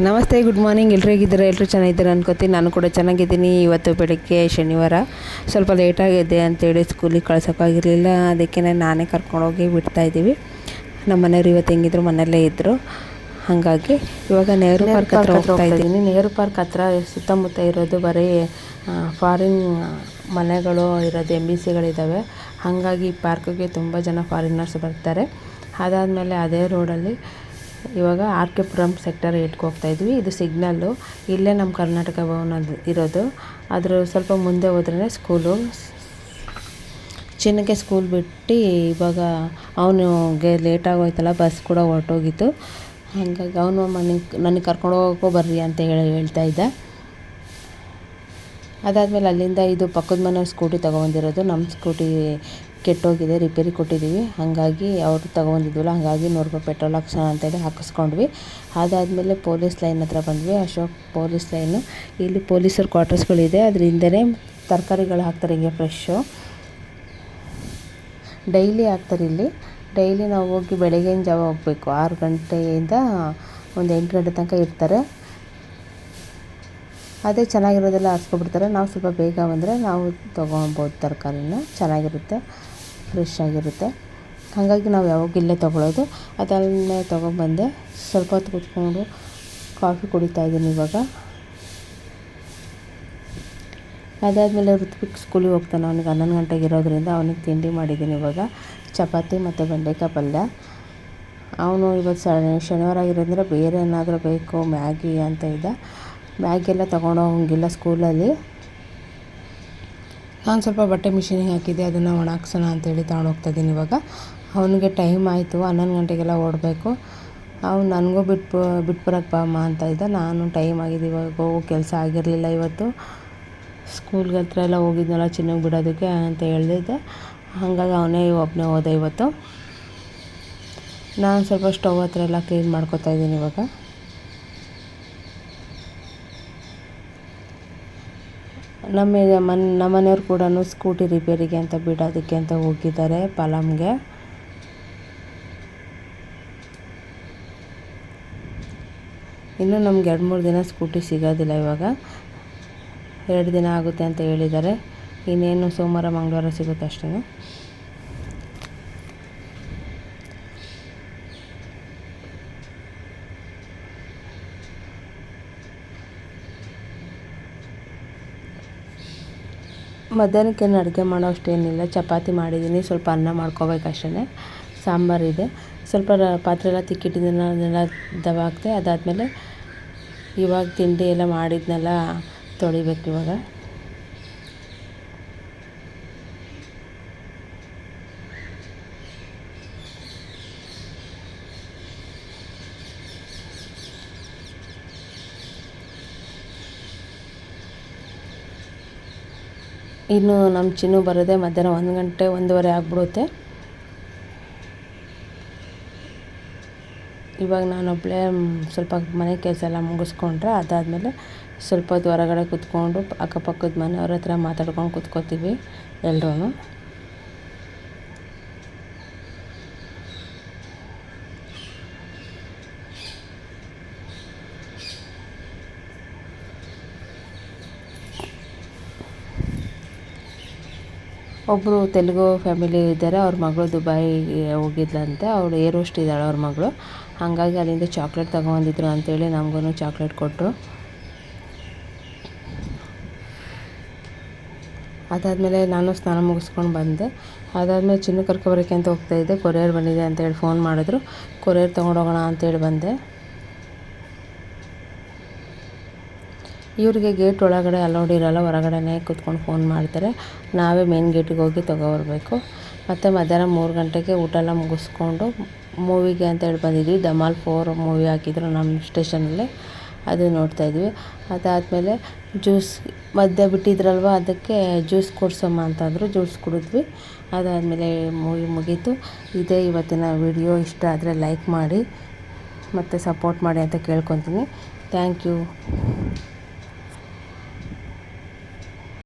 ನಮಸ್ತೆ, good morning. ಎಲ್ಲರೂ ಹೇಗಿದ್ದಾರೆ? ಎಲ್ಲರೂ ಚೆನ್ನಾಗಿದ್ದಾರೆ ಅನ್ಕೋತೀನಿ. ನಾನು ಕೂಡ ಚೆನ್ನಾಗಿದ್ದೀನಿ. ಇವತ್ತು ಬೆಳಗ್ಗೆ ಶನಿವಾರ ಸ್ವಲ್ಪ ಲೇಟಾಗಿದೆ ಅಂತೇಳಿ ಸ್ಕೂಲಿಗೆ ಕಳ್ಸೋಕ್ಕಾಗಿರಲಿಲ್ಲ. ಅದಕ್ಕೆ ನಾನೇ ಕರ್ಕೊಂಡೋಗಿ ಬಿಡ್ತಾಯಿದ್ದೀವಿ. ನಮ್ಮ ಮನೆಯವರು ಇವತ್ತು ಹೆಂಗಿದ್ರು ಮನೆಯಲ್ಲೇ ಇದ್ದರು. ಹಾಗಾಗಿ ಇವಾಗ ನೆಹರು ಪಾರ್ಕ್ ಹತ್ರ ಹೋಗ್ತಾ ಇದ್ದೀನಿ. ನೆಹರು ಪಾರ್ಕ್ ಹತ್ರ ಸುತ್ತಮುತ್ತ ಇರೋದು ಬರೀ ಫಾರಿನ್ ಮನೆಗಳು ಇರೋದು, MBCಗಳಿದ್ದಾವೆ. ಹಾಗಾಗಿ ಈ ಪಾರ್ಕಿಗೆ ತುಂಬ ಜನ ಫಾರಿನರ್ಸ್ ಬರ್ತಾರೆ. ಅದಾದಮೇಲೆ ಅದೇ ರೋಡಲ್ಲಿ ಇವಾಗ RK ಪುರಂ ಸೆಕ್ಟರ್ 8ಗೆ ಹೋಗ್ತಾಯಿದ್ವಿ. ಇದು ಸಿಗ್ನಲ್ಲು. ಇಲ್ಲೇ ನಮ್ಮ ಕರ್ನಾಟಕ ಭವನ ಇರೋದು. ಅದರ ಸ್ವಲ್ಪ ಮುಂದೆ ಹೋದ್ರೇ ಸ್ಕೂಲು. ಚಿನ್ನಕ್ಕೆ ಸ್ಕೂಲ್ ಬಿಟ್ಟು ಇವಾಗ ಅವನಿಗೆ ಲೇಟಾಗೋಯ್ತಲ್ಲ, ಬಸ್ ಕೂಡ ಹೊರಟೋಗಿತ್ತು. ಹಾಗಾಗಿ ಅವನು ನನಗೆ ಕರ್ಕೊಂಡು ಹೋಗೋ ಬರ್ರಿ ಅಂತ ಹೇಳ್ತಾ ಇದ್ದ. ಅದಾದಮೇಲೆ ಅಲ್ಲಿಂದ ಇದು ಪಕ್ಕದ ಮನೆಯವ್ರ ಸ್ಕೂಟಿ ತೊಗೊಬಂದಿರೋದು. ನಮ್ಮ ಸ್ಕೂಟಿ ಕೆಟ್ಟೋಗಿದೆ, ರಿಪೇರಿ ಕೊಟ್ಟಿದ್ದೀವಿ. ಹಾಗಾಗಿ ಅವರು ತೊಗೊಬಂದಿದ್ವಲ್ಲ, ಹಾಗಾಗಿ ₹100 ಪೆಟ್ರೋಲ್ ಹಾಕ್ಸೋಣ ಅಂತೇಳಿ ಹಾಕಿಸ್ಕೊಂಡ್ವಿ. ಅದಾದಮೇಲೆ ಪೊಲೀಸ್ ಲೈನ್ ಹತ್ರ ಬಂದ್ವಿ. Ashok police line. ಇಲ್ಲಿ ಪೊಲೀಸರ ಕ್ವಾರ್ಟರ್ಸ್ಗಳಿದೆ. ಅದ್ರ ಹಿಂದೆಯೇ ತರಕಾರಿಗಳು ಹಾಕ್ತಾರೆ, ಹಿಂಗೆ ಫ್ರೆಶ್ಶು ಡೈಲಿ ಹಾಕ್ತಾರೆ ಇಲ್ಲಿ. ಡೈಲಿ ನಾವು ಹೋಗಿ ಬೆಳಗ್ಗಿನ ಜಾವ ಹೋಗಬೇಕು. 6 ಗಂಟೆಯಿಂದ ಒಂದು 8 ಗಂಟೆ ತನಕ ಇರ್ತಾರೆ. ಅದೇ ಚೆನ್ನಾಗಿರೋದೆಲ್ಲ ಹಾಕ್ಸ್ಕೊಬಿಡ್ತಾರೆ. ನಾವು ಸ್ವಲ್ಪ ಬೇಗ ಬಂದರೆ ನಾವು ತೊಗೊಬೋದು ತರಕಾರಿನ. ಚೆನ್ನಾಗಿರುತ್ತೆ, ಫ್ರೆಶ್ ಆಗಿರುತ್ತೆ. ಹಾಗಾಗಿ ನಾವು ಯಾವಾಗ ಇಲ್ಲೇ ತೊಗೊಳ್ಳೋದು. ಅದಲ್ಲೇ ತೊಗೊಂಬಂದೆ. ಸ್ವಲ್ಪ ಹೊತ್ತು ಕೂತ್ಕೊಂಡು ಕಾಫಿ ಕುಡಿತಾಯಿದ್ದೀನಿ ಇವಾಗ. ಅದಾದಮೇಲೆ ಋತ್ವಿಕ್ ಸ್ಕೂಲಿಗೆ ಹೋಗ್ತಾನೆ. ಅವನಿಗೆ 11 ಗಂಟೆಗೆ ಇರೋದ್ರಿಂದ ಅವನಿಗೆ ತಿಂಡಿ ಮಾಡಿದ್ದೀನಿ ಇವಾಗ. ಚಪಾತಿ ಮತ್ತು ಬೆಂಡೆಕಾಯಿ ಪಲ್ಯ. ಅವನು ಇವತ್ತು ಶನಿವಾರ ಆಗಿರೋದ್ರಿಂದ ಬೇರೆ ಏನಾದರೂ ಬೇಕು, ಮ್ಯಾಗಿ ಅಂತ ಇದ್ದ. ಮ್ಯಾಗಿ ಎಲ್ಲ ತೊಗೊಂಡೋಗಂಗಿಲ್ಲ ಸ್ಕೂಲಲ್ಲಿ. ನಾನು ಸ್ವಲ್ಪ ಬಟ್ಟೆ ಮಿಷಿನಿಗೆ ಹಾಕಿದ್ದೆ, ಅದನ್ನು ಒಣಾಕ್ಸೋಣ ಅಂತೇಳಿ ತೊಗೊಂಡೋಗ್ತಾಯಿದ್ದೀನಿ ಇವಾಗ. ಅವನಿಗೆ ಟೈಮ್ ಆಯಿತು, 11 ಗಂಟೆಗೆಲ್ಲ ಓಡಬೇಕು. ಅವ್ನು ನನಗೂ ಬಿಟ್ಬರಕ್ಕೆ ಬಾ ಅಮ್ಮ ಅಂತ ಇದ್ದ. ನಾನು ಟೈಮ್ ಆಗಿದೆ ಇವಾಗ, ಹೋಗೋ ಕೆಲಸ ಆಗಿರಲಿಲ್ಲ ಇವತ್ತು. ಸ್ಕೂಲ್ಗೆ ಹತ್ರ ಎಲ್ಲ ಹೋಗಿದ್ನಲ್ಲ ಚಿನ್ನಗೆ ಬಿಡೋದಕ್ಕೆ ಅಂತ ಹೇಳ್ದಿದ್ದೆ. ಹಾಗಾಗಿ ಅವನೇ ಒಬ್ಬನೇ ಹೋದ ಇವತ್ತು. ನಾನು ಸ್ವಲ್ಪ ಸ್ಟವ್ ಹತ್ರ ಎಲ್ಲ ಕ್ಲೀನ್ ಮಾಡ್ಕೊತಾಯಿದ್ದೀನಿ ಇವಾಗ. ನಮ್ಮ ಮನೆಯವ್ರು ಕೂಡ ಸ್ಕೂಟಿ ರಿಪೇರಿಗೆ ಅಂತ ಬಿಡೋದಕ್ಕೆ ಅಂತ ಹೋಗಿದ್ದಾರೆ ಪಾಲಮ್ಗೆ. ಇನ್ನೂ ನಮ್ಗೆ 2-3 ದಿನ ಸ್ಕೂಟಿ ಸಿಗೋದಿಲ್ಲ ಇವಾಗ. 2 ದಿನ ಆಗುತ್ತೆ ಅಂತ ಹೇಳಿದ್ದಾರೆ. ಇನ್ನೇನು ಸೋಮವಾರ ಮಂಗಳವಾರ ಸಿಗುತ್ತೆ ಅಷ್ಟೇ. ಮಧ್ಯಾಹ್ನಕ್ಕೇನು ಅಡುಗೆ ಮಾಡೋ ಅಷ್ಟೇನಿಲ್ಲ. ಚಪಾತಿ ಮಾಡಿದ್ದೀನಿ, ಸ್ವಲ್ಪ ಅನ್ನ ಮಾಡ್ಕೋಬೇಕಷ್ಟೇ. ಸಾಂಬಾರಿದೆ. ಸ್ವಲ್ಪ ಪಾತ್ರೆ ಎಲ್ಲ ತಿಕ್ಕಿಟ್ಟಿದ್ದನ್ನು ಅದನ್ನೆಲ್ಲ ದಬಾಕ್ದೆ. ಅದಾದಮೇಲೆ ಇವಾಗ ತಿಂಡಿ ಎಲ್ಲ ಮಾಡಿದ್ನೆಲ್ಲ ತೊಳಿಬೇಕು ಇವಾಗ. ಇನ್ನು ನಮ್ಮ ಚಿನ್ನು ಬರೋದೇ ಮಧ್ಯಾಹ್ನ 1 ಗಂಟೆ 1:15 ಆಗಿಬಿಡುತ್ತೆ. ಇವಾಗ ನಾನೊಬ್ಬಳೇ ಸ್ವಲ್ಪ ಮನೆ ಕೆಲಸ ಎಲ್ಲ ಮುಗಿಸ್ಕೊಂಡ್ರೆ ಅದಾದಮೇಲೆ ಸ್ವಲ್ಪ ಹೊತ್ತು ಹೊರಗಡೆ ಕೂತ್ಕೊಂಡು ಅಕ್ಕಪಕ್ಕದ ಮನೆಯವ್ರ ಹತ್ರ ಮಾತಾಡ್ಕೊಂಡು ಕೂತ್ಕೋತೀವಿ ಎಲ್ಲರೂ. ಒಬ್ಬರು ತೆಲುಗು ಫ್ಯಾಮಿಲಿ ಇದ್ದಾರೆ. ಅವ್ರ ಮಗಳು ದುಬೈಗೆ ಹೋಗಿದ್ಲಂತೆ. ಅವಳು ಏರ್ ಹೋಸ್ಟ್ ಇದ್ದಾಳೆ ಅವ್ರ ಮಗಳು. ಹಾಗಾಗಿ ಅಲ್ಲಿಂದ ಚಾಕ್ಲೇಟ್ ತೊಗೊಂಬಂದಿದ್ರು ಅಂತೇಳಿ ನಮಗೂ ಚಾಕ್ಲೇಟ್ ಕೊಟ್ಟರು. ಅದಾದಮೇಲೆ ನಾನು ಸ್ನಾನ ಮುಗಿಸ್ಕೊಂಡು ಬಂದೆ. ಅದಾದಮೇಲೆ ಚಿನ್ನ ಕರ್ಕೊಬರೋಕ್ಕೆ ಅಂತ ಹೋಗ್ತಾಯಿದ್ದೆ. ಕೊರಿಯರ್ ಬಂದಿದೆ ಅಂತೇಳಿ ಫೋನ್ ಮಾಡಿದ್ರು. ಕೊರಿಯರ್ ತೊಗೊಂಡೋಗೋಣ ಅಂತೇಳಿ ಬಂದೆ. ಇವ್ರಿಗೆ ಗೇಟ್ ಒಳಗಡೆ ಅಲೌಡ್ ಇರೋಲ್ಲ, ಹೊರಗಡೆನೇ ಕೂತ್ಕೊಂಡು ಫೋನ್ ಮಾಡ್ತಾರೆ. ನಾವೇ ಮೇನ್ ಗೇಟಿಗೆ ಹೋಗಿ ತೊಗೊಬರ್ಬೇಕು. ಮತ್ತು ಮಧ್ಯಾಹ್ನ 3 ಗಂಟೆಗೆ ಊಟ ಎಲ್ಲ ಮುಗಿಸ್ಕೊಂಡು ಮೂವಿಗೆ ಅಂತೇಳಿ ಬಂದಿದ್ವಿ. ಧಮಾಲ್ 4 ಮೂವಿ ಹಾಕಿದ್ರು ನಮ್ಮ ಸ್ಟೇಷನಲ್ಲಿ, ಅದು ನೋಡ್ತಾಯಿದ್ವಿ. ಅದಾದಮೇಲೆ ಜ್ಯೂಸ್ ಮಧ್ಯೆ ಬಿಟ್ಟಿದ್ರಲ್ವ, ಅದಕ್ಕೆ ಜ್ಯೂಸ್ ಕೊಡ್ಸಮ್ಮ ಅಂತಂದರು. ಜ್ಯೂಸ್ ಕುಡಿದ್ವಿ. ಅದಾದಮೇಲೆ ಮೂವಿ ಮುಗೀತು. ಇದೇ ಇವತ್ತಿನ ವಿಡಿಯೋ. ಇಷ್ಟ ಆದರೆ ಲೈಕ್ ಮಾಡಿ ಮತ್ತು ಸಪೋರ್ಟ್ ಮಾಡಿ ಅಂತ ಕೇಳ್ಕೊತೀನಿ. Thank you.